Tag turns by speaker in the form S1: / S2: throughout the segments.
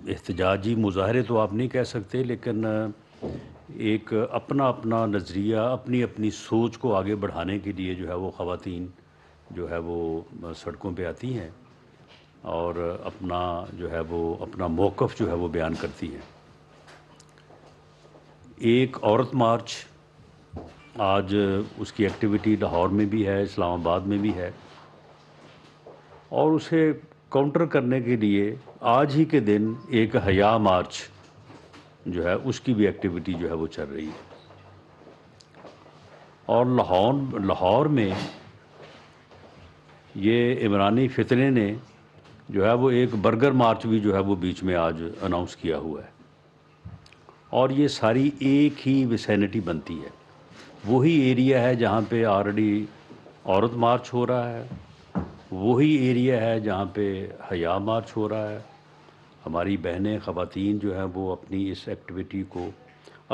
S1: احتجاجی مظاہرے تو آپ نہیں کہہ سکتے، لیکن ایک اپنا اپنا نظریہ، اپنی اپنی سوچ کو آگے بڑھانے کے لیے جو ہے وہ خواتین جو ہے وہ سڑکوں پہ آتی ہیں اور اپنا جو ہے وہ اپنا موقف جو ہے وہ بیان کرتی ہیں۔ ایک عورت مارچ آج اس کی ایکٹیویٹی لاہور میں بھی ہے، اسلام آباد میں بھی ہے، اور اسے کاؤنٹر کرنے کے لیے آج ہی کے دن ایک حیا مارچ جو ہے اس کی بھی ایکٹیویٹی جو ہے وہ چل رہی ہے۔ اور لاہور میں یہ عمرانی فتنے نے جو ہے وہ ایک برگر مارچ بھی جو ہے وہ بیچ میں آج اناؤنس کیا ہوا ہے، اور یہ ساری ایک ہی ویسینٹی بنتی ہے، وہی ایریا ہے جہاں پہ آلریڈی عورت مارچ ہو رہا ہے، وہی ایریا ہے جہاں پہ حیا مارچ ہو رہا ہے۔ ہماری بہنیں خواتین جو ہیں وہ اپنی اس ایکٹیویٹی کو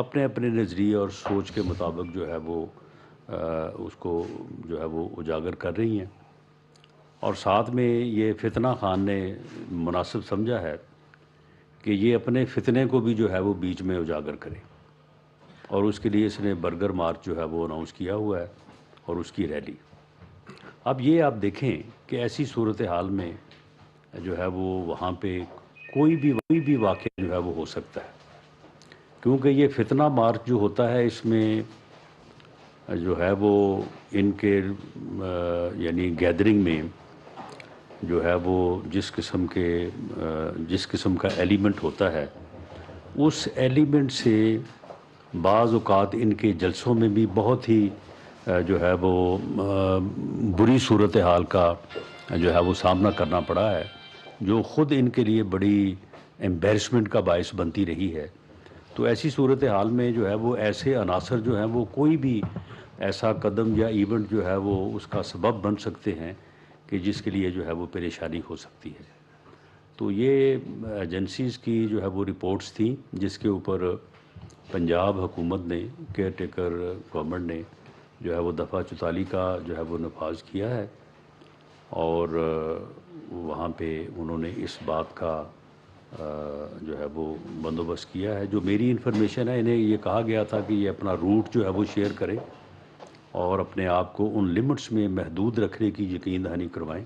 S1: اپنے اپنے نظریے اور سوچ کے مطابق جو ہے وہ اس کو جو ہے وہ اجاگر کر رہی ہیں، اور ساتھ میں یہ فتنہ خان نے مناسب سمجھا ہے کہ یہ اپنے فتنے کو بھی جو ہے وہ بیچ میں اجاگر کرے، اور اس کے لیے اس نے برگر مارچ جو ہے وہ اناؤنس کیا ہوا ہے اور اس کی ریلی۔ اب یہ آپ دیکھیں کہ ایسی صورتحال میں جو ہے وہ وہاں پہ کوئی بھی واقعہ جو ہے وہ ہو سکتا ہے، کیونکہ یہ فتنہ مارچ جو ہوتا ہے اس میں جو ہے وہ ان کے یعنی گیدرنگ میں جو ہے وہ جس قسم کا ایلیمنٹ ہوتا ہے، اس ایلیمنٹ سے بعض اوقات ان کے جلسوں میں بھی بہت ہی جو ہے وہ بری صورتحال کا جو ہے وہ سامنا کرنا پڑا ہے، جو خود ان کے لیے بڑی ایمبیرسمنٹ کا باعث بنتی رہی ہے۔ تو ایسی صورتحال میں جو ہے وہ ایسے عناصر جو ہیں وہ کوئی بھی ایسا قدم یا ایونٹ جو ہے وہ اس کا سبب بن سکتے ہیں کہ جس کے لیے جو ہے وہ پریشانی ہو سکتی ہے۔ تو یہ ایجنسیز کی جو ہے وہ رپورٹس تھیں جس کے اوپر پنجاب حکومت نے، کیئر ٹیکر گورنمنٹ نے جو ہے وہ دفعہ 44 کا جو ہے وہ نفاذ کیا ہے، اور وہاں پہ انہوں نے اس بات کا جو ہے وہ بندوبست کیا ہے۔ جو میری انفارمیشن ہے، انہیں یہ کہا گیا تھا کہ یہ اپنا روٹ جو ہے وہ شیئر کریں اور اپنے آپ کو ان لمٹس میں محدود رکھنے کی یقین دہانی کروائیں،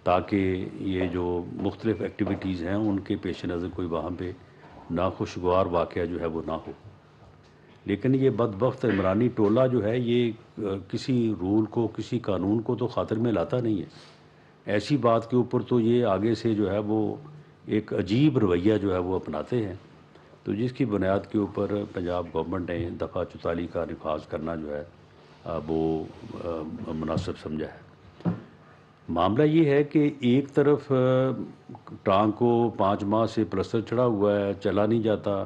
S1: تاکہ یہ جو مختلف ایکٹیویٹیز ہیں ان کے پیش نظر کوئی وہاں پہ ناخوشگوار واقعہ جو ہے وہ نہ ہو۔ لیکن یہ بدبخت عمرانی ٹولہ جو ہے یہ کسی رول کو، کسی قانون کو تو خاطر میں لاتا نہیں ہے، ایسی بات کے اوپر تو یہ آگے سے جو ہے وہ ایک عجیب رویہ جو ہے وہ اپناتے ہیں، تو جس کی بنیاد کے اوپر پنجاب گورنمنٹ نے دفعہ 44 کا نفاذ کرنا جو ہے وہ مناسب سمجھا ہے۔ معاملہ یہ ہے کہ ایک طرف ٹانگ کو 5 ماہ سے پلسٹر چڑھا ہوا ہے، چلا نہیں جاتا،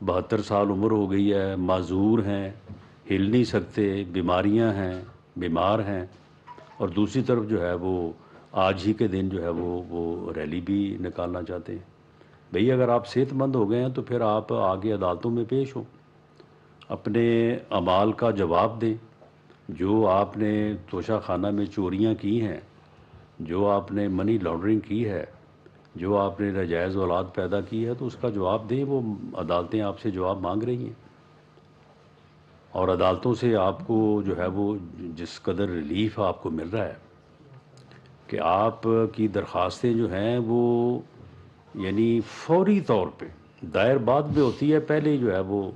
S1: 72 سال عمر ہو گئی ہے، معذور ہیں، ہل نہیں سکتے، بیماریاں ہیں، بیمار ہیں، اور دوسری طرف جو ہے وہ آج ہی کے دن جو ہے وہ ریلی بھی نکالنا چاہتے ہیں۔ بھئی اگر آپ صحت مند ہو گئے ہیں تو پھر آپ آگے عدالتوں میں پیش ہوں، اپنے اعمال کا جواب دیں، جو آپ نے توشہ خانہ میں چوریاں کی ہیں، جو آپ نے منی لانڈرنگ کی ہے، جو آپ نے ناجائز اولاد پیدا کی ہے، تو اس کا جواب دیں۔ وہ عدالتیں آپ سے جواب مانگ رہی ہیں، اور عدالتوں سے آپ کو جو ہے وہ جس قدر ریلیف آپ کو مل رہا ہے کہ آپ کی درخواستیں جو ہیں وہ یعنی فوری طور پہ دائر بعد میں ہوتی ہے، پہلے ہی جو ہے وہ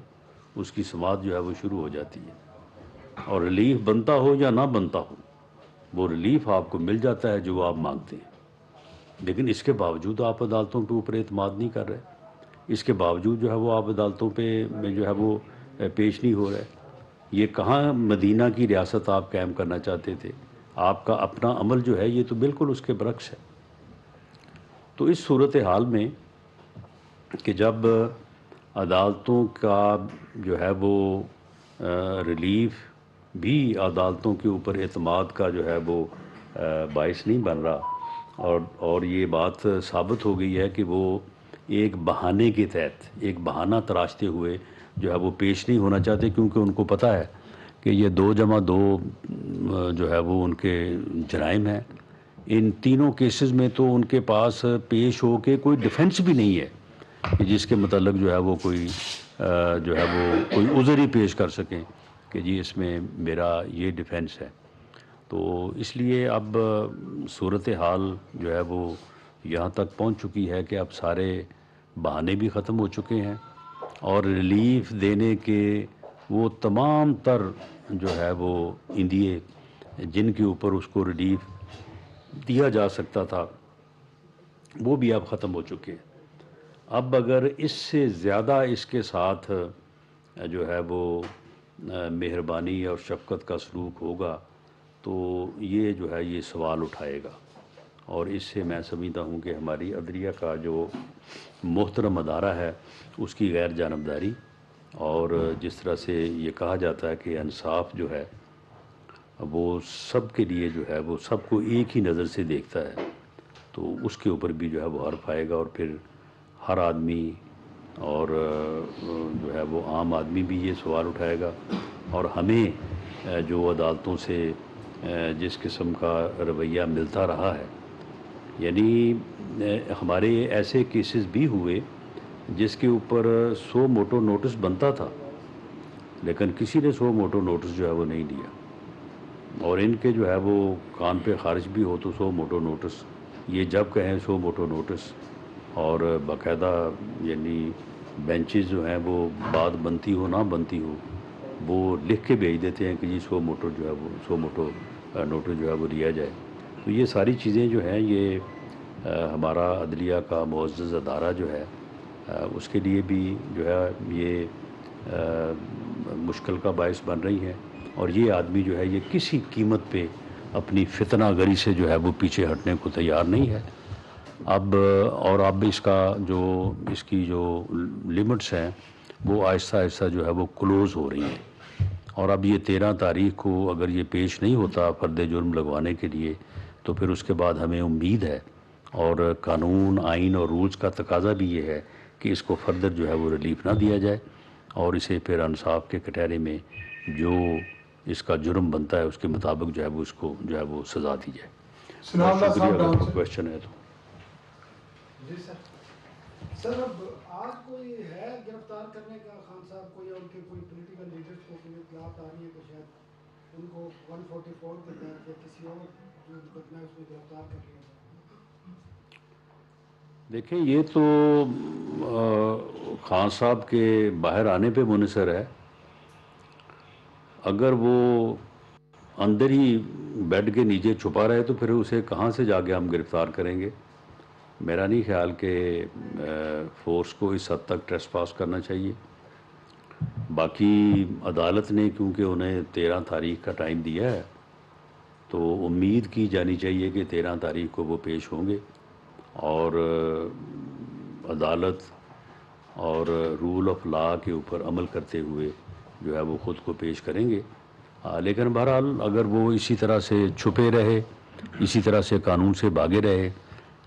S1: اس کی سماعت جو ہے وہ شروع ہو جاتی ہے، اور ریلیف بنتا ہو یا نہ بنتا ہو وہ ریلیف آپ کو مل جاتا ہے جو آپ مانگتے ہیں۔ لیکن اس کے باوجود آپ عدالتوں کے اوپر اعتماد نہیں کر رہے، اس کے باوجود جو ہے وہ آپ عدالتوں پہ میں جو ہے وہ پیش نہیں ہو رہے۔ یہ کہاں مدینہ کی ریاست آپ قائم کرنا چاہتے تھے؟ آپ کا اپنا عمل جو ہے یہ تو بالکل اس کے برعکس ہے۔ تو اس صورتحال میں کہ جب عدالتوں کا جو ہے وہ ریلیف بھی عدالتوں کے اوپر اعتماد کا جو ہے وہ باعث نہیں بن رہا، اور یہ بات ثابت ہو گئی ہے کہ وہ ایک بہانے کے تحت، ایک بہانہ تراشتے ہوئے جو ہے وہ پیش نہیں ہونا چاہتے، کیونکہ ان کو پتہ ہے کہ یہ 2 جمع 2 جو ہے وہ ان کے جرائم ہیں، ان تینوں کیسز میں تو ان کے پاس پیش ہو کے کوئی ڈیفنس بھی نہیں ہے کہ جس کے متعلق جو ہے وہ کوئی جو ہے وہ کوئی عذر ہی پیش کر سکیں کہ جی اس میں میرا یہ ڈیفنس ہے. تو اس لیے اب صورتحال جو ہے وہ یہاں تک پہنچ چکی ہے کہ اب سارے بہانے بھی ختم ہو چکے ہیں اور ریلیف دینے کے وہ تمام تر جو ہے وہ ایندھیے جن کے اوپر اس کو ریلیف دیا جا سکتا تھا وہ بھی اب ختم ہو چکے ہیں. اب اگر اس سے زیادہ اس کے ساتھ جو ہے وہ مہربانی اور شفقت کا سلوک ہوگا تو یہ جو ہے یہ سوال اٹھائے گا. اور اس سے میں سمجھتا ہوں کہ ہماری عدلیہ کا جو محترم ادارہ ہے اس کی غیر جانبداری اور جس طرح سے یہ کہا جاتا ہے کہ انصاف جو ہے وہ سب کے لیے جو ہے وہ سب کو ایک ہی نظر سے دیکھتا ہے تو اس کے اوپر بھی جو ہے وہ حرف آئے گا اور پھر ہر آدمی اور جو ہے وہ عام آدمی بھی یہ سوال اٹھائے گا. اور ہمیں جو عدالتوں سے جس قسم کا رویہ ملتا رہا ہے یعنی ہمارے ایسے کیسز بھی ہوئے جس کے اوپر 100 موٹو نوٹس بنتا تھا لیکن کسی نے 100 موٹو نوٹس جو ہے وہ نہیں دیا اور ان کے جو ہے وہ کان پہ خارج بھی ہو تو 100 موٹو نوٹس یہ جب کہیں 100 موٹو نوٹس اور باقاعدہ یعنی بینچز جو ہیں وہ بات بنتی ہو نہ بنتی ہو وہ لکھ کے بھیج دیتے ہیں کہ جی 100 موٹو جو ہے وہ 100 موٹو نوٹس جو ہے وہ لیا جائے. تو یہ ساری چیزیں جو ہیں یہ ہمارا عدلیہ کا معزز ادارہ جو ہے اس کے لیے بھی جو ہے یہ مشکل کا باعث بن رہی ہیں اور یہ آدمی جو ہے یہ کسی قیمت پہ اپنی فتنہ گری سے جو ہے وہ پیچھے ہٹنے کو تیار نہیں ہے. اب اس کا جو اس کی جو لمٹس ہیں وہ آہستہ آہستہ جو ہے وہ کلوز ہو رہی ہیں اور اب یہ 13 تاریخ کو اگر یہ پیش نہیں ہوتا فرد جرم لگوانے کے لیے تو پھر اس کے بعد ہمیں امید ہے اور قانون آئین اور رولز کا تقاضا بھی یہ ہے کہ اس کو فردر جو ہے وہ ریلیف نہ دیا جائے اور اسے پھر انصاف کے کٹہرے میں جو اس کا جرم بنتا ہے اس کے مطابق جو ہے وہ اس کو جو ہے وہ سزا دی جائے. شکریہ اگر کوئی کویشچن ہے تو.
S2: جی سر اب آج کوئی ہے گرفتار کرنے کا خان صاحب کو یا ان کے کوئی پولیٹیکل لیڈرز کو کوئی اطلاعات آ رہی ہے کہ شاید ان کو 144 کے تحت یا کسی اور جو مقدمہ ہے اس میں گرفتار کر لیا جائے؟
S1: دیکھیں یہ تو خان صاحب کے باہر آنے پہ منحصر ہے. اگر وہ اندر ہی بیڈ کے نیچے چھپا رہے تو پھر اسے کہاں سے جا کے ہم گرفتار کریں گے. میرا نہیں خیال کہ فورس کو اس حد تک ٹریس پاس کرنا چاہیے. باقی عدالت نے کیونکہ انہیں 13 تاریخ کا ٹائم دیا ہے تو امید کی جانی چاہیے کہ 13 تاریخ کو وہ پیش ہوں گے اور عدالت اور رول آف لا کے اوپر عمل کرتے ہوئے جو ہے وہ خود کو پیش کریں گے. لیکن بہرحال اگر وہ اسی طرح سے چھپے رہے اسی طرح سے قانون سے بھاگے رہے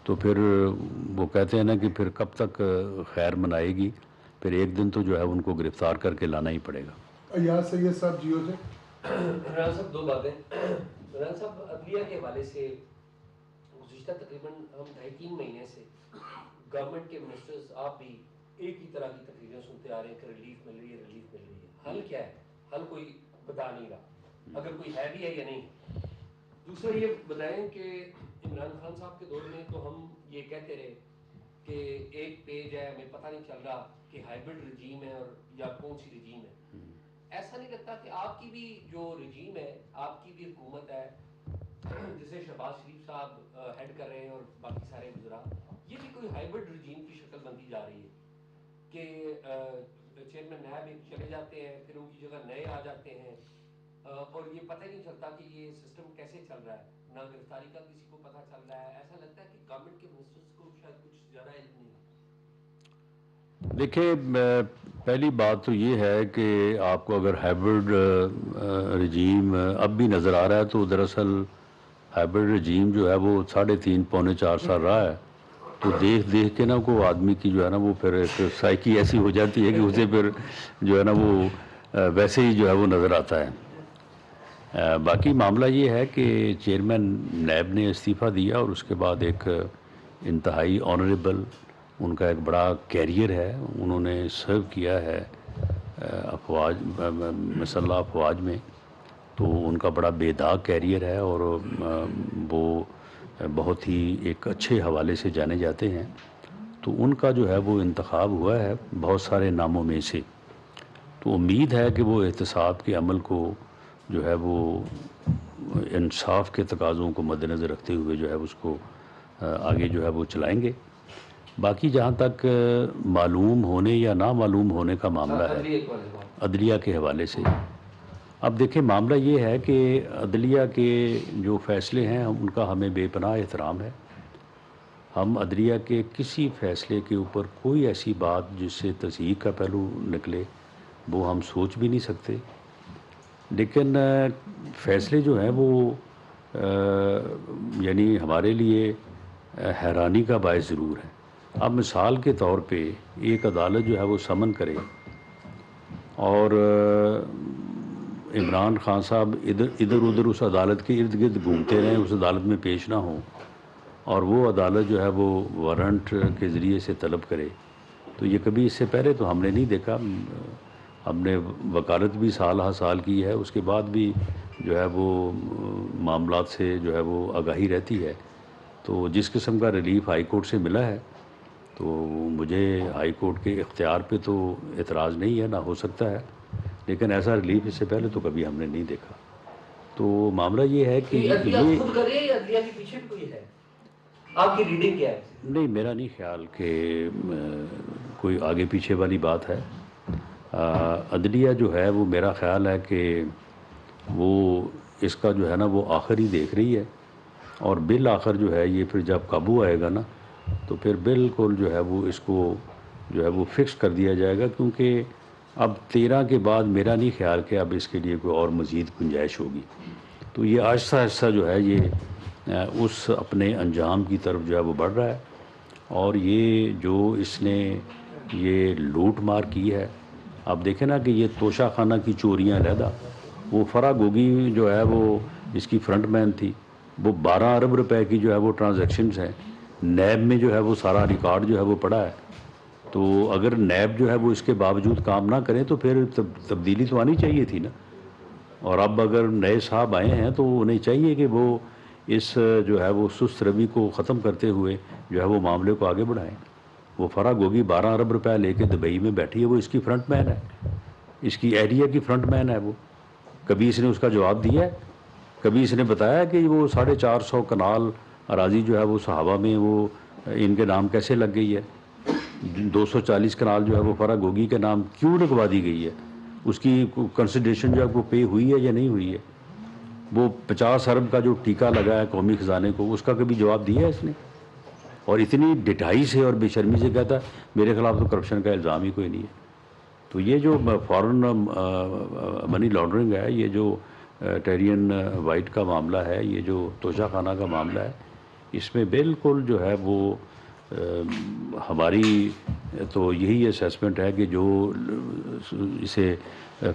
S1: تو پھر وہ کہتے ہیں نا کہ پھر کب تک خیر منائے گی. پھر ایک دن تو جو ہے ان کو گرفتار کر کے لانا ہی پڑے گا.
S3: ایاز سید صاحب جیو سے.
S4: عمران صاحب دو باتیں. عمران صاحب عدلیہ کے حوالے سے گزشتہ تقریباً ہم 2.5-3 مہینے سے گورنمنٹ کے منسٹرز آپ بھی ایک ہی طرح کی تقریریں سنتے آ رہے ہیں کہ ریلیف مل رہی ہے ریلیف مل رہی ہے. حل کیا ہے؟ حل کوئی بتا نہیں رہا اگر کوئی ہے بھی ہے یا نہیں. دوسرا یہ بتائیں کہ عمران خان صاحب کے دور میں تو ہم یہ کہتے رہے کہ ایک پیج ہے ہمیں پتہ نہیں چل رہا کہ ہائیبرڈ رجیم ہے اور یا کون سی رجیم ہے. ایسا نہیں لگتا کہ آپ کی بھی جو رجیم ہے آپ کی بھی حکومت ہے جسے شہباز شریف صاحب ہیڈ کر رہے ہیں اور باقی سارے وزراء یہ بھی کوئی ہائیبرڈ رجیم کی شکل بنتی جا رہی ہے کہ چیئرمین نائب ایک چلے جاتے ہیں پھر ان کی جگہ نئے آ جاتے ہیں اور یہ پتہ ہی نہیں چلتا کہ یہ سسٹم کیسے چل رہا ہے. نہ گرفتاری کا کسی کو پتہ چل رہا ہے. ایسا لگتا ہے کہ گورنمنٹ کے منسٹرز کو شاید کچھ زیادہ علم نہیں ہے.
S1: دیکھیں پہلی بات تو یہ ہے کہ آپ کو اگر ہائیبرڈ رجیم اب بھی نظر آ رہا ہے تو دراصل ہائیبرڈ رجیم جو ہے وہ 3.5-4 سال رہا ہے تو دیکھ کے نا کو آدمی کی جو ہے نا وہ پھر ایک سائیکی ایسی ہو جاتی ہے کہ اسے پھر جو ہے نا وہ ویسے ہی جو ہے وہ نظر آتا ہے. باقی معاملہ یہ ہے کہ چیئرمین نیب نے استعفیٰ دیا اور اس کے بعد ایک انتہائی آنریبل ان کا ایک بڑا کیریئر ہے، انہوں نے سرو کیا ہے افواج مسلح افواج میں، تو ان کا بڑا بے داغ کیریئر ہے اور وہ بہت ہی ایک اچھے حوالے سے جانے جاتے ہیں، تو ان کا جو ہے وہ انتخاب ہوا ہے بہت سارے ناموں میں سے، تو امید ہے کہ وہ احتساب کے عمل کو جو ہے وہ انصاف کے تقاضوں کو مد نظر رکھتے ہوئے جو ہے اس کو آگے جو ہے وہ چلائیں گے۔ باقی جہاں تک معلوم ہونے یا نہ معلوم ہونے کا معاملہ ہے عدلیہ کے حوالے سے، اب دیکھیں معاملہ یہ ہے کہ عدلیہ کے جو فیصلے ہیں ان کا ہمیں بے پناہ احترام ہے، ہم عدلیہ کے کسی فیصلے کے اوپر کوئی ایسی بات جس سے تصحیح کا پہلو نکلے وہ ہم سوچ بھی نہیں سکتے، لیکن فیصلے جو ہیں وہ یعنی ہمارے لیے حیرانی کا باعث ضرور ہے۔ اب مثال کے طور پہ ایک عدالت جو ہے وہ سمن کرے اور عمران خان صاحب ادھر ادھر اس عدالت کے ارد گرد گھومتے رہیں، اس عدالت میں پیش نہ ہوں، اور وہ عدالت جو ہے وہ وارنٹ کے ذریعے سے طلب کرے، تو یہ کبھی اس سے پہلے تو ہم نے نہیں دیکھا۔ ہم نے وکالت بھی سال ہر سال کی ہے، اس کے بعد بھی جو ہے وہ معاملات سے جو ہے وہ آگاہی رہتی ہے، تو جس قسم کا ریلیف ہائی کورٹ سے ملا ہے تو مجھے ہائی کورٹ کے اختیار پہ تو اعتراض نہیں ہے، نہ ہو سکتا ہے، لیکن ایسا ریلیف اس سے پہلے تو کبھی ہم نے نہیں دیکھا۔ تو معاملہ یہ ہے کہ
S4: عدلیہ خود کرے یا عدلیہ کے پیچھے بھی کوئی ہے؟ آپ کی ریڈنگ کیا ہے؟
S1: نہیں، میرا نہیں خیال کہ کوئی آگے پیچھے والی بات ہے۔ عدلیہ جو ہے وہ میرا خیال ہے کہ وہ اس کا جو ہے نا وہ آخر ہی دیکھ رہی ہے، اور بالآخر جو ہے یہ پھر جب قابو آئے گا نا تو پھر بالکل جو ہے وہ اس کو جو ہے وہ فکس کر دیا جائے گا، کیونکہ اب 13 کے بعد میرا نہیں خیال کہ اب اس کے لیے کوئی اور مزید گنجائش ہوگی، تو یہ آہستہ آہستہ جو ہے یہ اس اپنے انجام کی طرف جو ہے وہ بڑھ رہا ہے، اور یہ جو اس نے یہ لوٹ مار کی ہے، آپ دیکھیں نا کہ یہ توشہ خانہ کی چوریاں علیحدہ، وہ فرا گوگی جو ہے وہ اس کی فرنٹ مین تھی، وہ 12 ارب روپے کی جو ہے وہ ٹرانزیکشنز ہیں، نیب میں جو ہے وہ سارا ریکارڈ جو ہے وہ پڑا ہے، تو اگر نیب جو ہے وہ اس کے باوجود کام نہ کریں تو پھر تبدیلی تو آنی چاہیے تھی نا، اور اب اگر نئے صاحب آئے ہیں تو انہیں چاہیے کہ وہ اس جو ہے وہ سست روی کو ختم کرتے ہوئے جو ہے وہ معاملے کو آگے بڑھائیں۔ وہ فرا گوگی 12 ارب روپے لے کے دبئی میں بیٹھی ہے، وہ اس کی فرنٹ مین ہے، اس کی ایریا کی فرنٹ مین ہے، وہ کبھی اس نے اس کا جواب دیا ہے؟ کبھی اس نے بتایا کہ وہ 450 کنال اراضی جو ہے وہ صحابہ میں وہ ان کے نام کیسے لگ گئی ہے؟ 240 کنال جو ہے وہ فرا گوگی کے نام کیوں لگوا دی گئی ہے؟ اس کی کنسیڈریشن جو ہے وہ پے ہوئی ہے یا نہیں ہوئی ہے؟ وہ 50 ارب کا جو ٹیکہ لگا ہے قومی خزانے کو، اس کا کبھی جواب دیا ہے اس نے؟ اور اتنی ڈٹائی سے اور بے شرمی سے کہتا ہے میرے خلاف تو کرپشن کا الزام ہی کوئی نہیں ہے۔ تو یہ جو فارن منی لانڈرنگ ہے، یہ جو ٹیرین وائٹ کا معاملہ ہے، یہ جو توشہ خانہ کا معاملہ ہے، اس میں بالکل جو ہے وہ ہماری تو یہی اسیسمنٹ ہے کہ جو اسے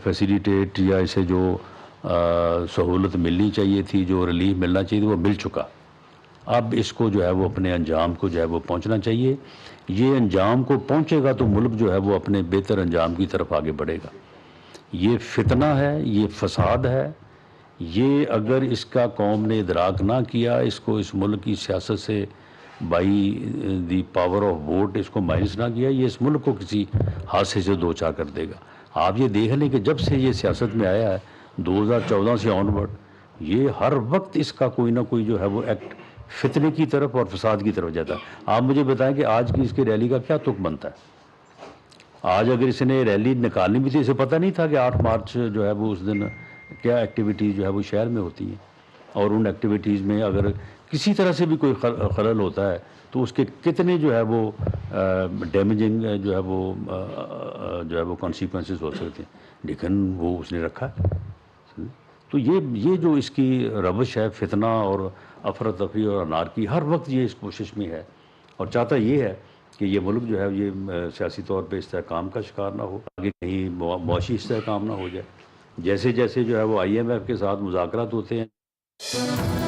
S1: فیسیلیٹیٹ یا اسے جو سہولت ملنی چاہیے تھی، جو ریلیف ملنا چاہیے تھی، وہ مل چکا، اب اس کو جو ہے وہ اپنے انجام کو جو ہے وہ پہنچنا چاہیے، یہ انجام کو پہنچے گا تو ملک جو ہے وہ اپنے بہتر انجام کی طرف آگے بڑھے گا۔ یہ فتنہ ہے، یہ فساد ہے، یہ اگر اس کا قوم نے ادراک نہ کیا، اس کو اس ملک کی سیاست سے by the power of vote اس کو مائنس نہ کیا، یہ اس ملک کو کسی حادثے سے دوچار کر دے گا۔ آپ یہ دیکھ لیں کہ جب سے یہ سیاست میں آیا ہے 2014 سے آنورڈ، یہ ہر وقت اس کا کوئی نہ کوئی جو ہے وہ ایکٹ فتنے کی طرف اور فساد کی طرف جاتا ہے۔ آپ مجھے بتائیں کہ آج کی اس کی ریلی کا کیا تک بنتا ہے؟ آج اگر اس نے ریلی نکالنی بھی تھی، اسے پتہ نہیں تھا کہ 8 مارچ جو ہے وہ اس دن کیا ایکٹیویٹیز جو ہے وہ شہر میں ہوتی ہیں، اور ان ایکٹیویٹیز میں اگر کسی طرح سے بھی کوئی خلل ہوتا ہے تو اس کے کتنے جو ہے وہ ڈیمیجنگ جو ہے وہ کانسیکوینسز ہو سکتے ہیں، لیکن وہ اس نے رکھا۔ تو یہ جو اس کی روش ہے فتنہ اور افراتفری اور انارکی، ہر وقت یہ اس کوشش میں ہے اور چاہتا یہ ہے کہ یہ ملک جو ہے یہ سیاسی طور پہ استحکام کا شکار نہ ہو، آگے کہیں معاشی استحکام نہ ہو جائے۔ جیسے جیسے جو ہے وہ IMF کے ساتھ مذاکرات ہوتے ہیں